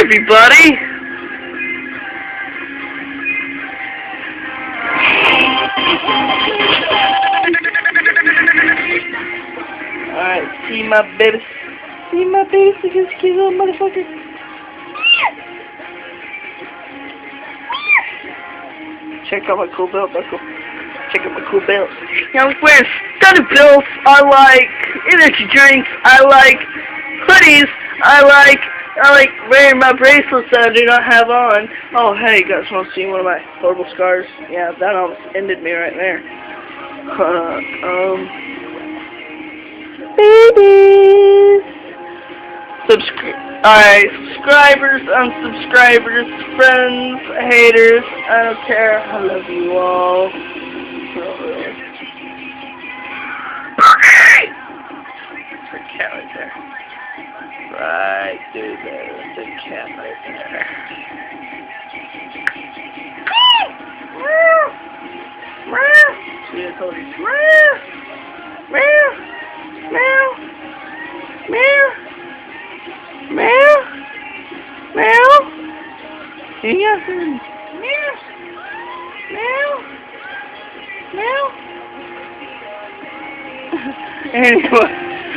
everybody! Alright, see my babies. See my babies, look at this cute little motherfucker. Check out my cool belt, Buckle. Check out my cool belt. Yeah, I'm wearing studded belts. I like energy drinks. I like hoodies. I like wearing my bracelets that I do not have on. Oh, hey, you guys want to see one of my horrible scars? Yeah, that almost ended me right there. Babies. Alright, subscribers, unsubscribers, friends, haters, I don't care. I love you all. Okay. There's a cat right there. Right through there. There's a cat right there. See, I told you. Meow. Meow. Meow. Meow. Meow. Yeah. Meow. Meow. Meow. Anyway,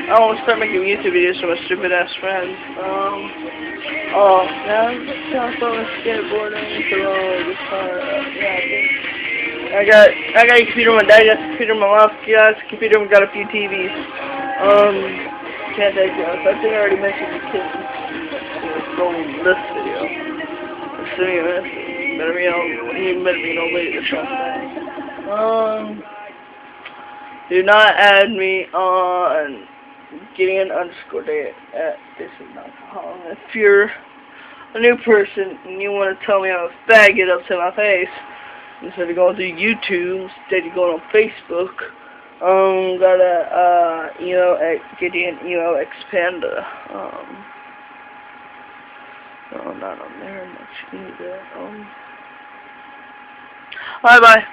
I want to start making YouTube videos for my stupid ass friends. Oh, now I'm just on a skateboarding, so this yeah, I got a computer, my dad got a computer, my mom got a computer, we got a few TVs. Can't take it. I think I already mentioned the kids. From this video. Assuming this. Better be no late or something. Do not add me on Gideon_day at this is not alcohol. If you're a new person and you want to tell me I'm a faggot up to my face, instead of going through YouTube, instead of going on Facebook, gotta at Gideon Expanda. No, not on there much either. Bye bye.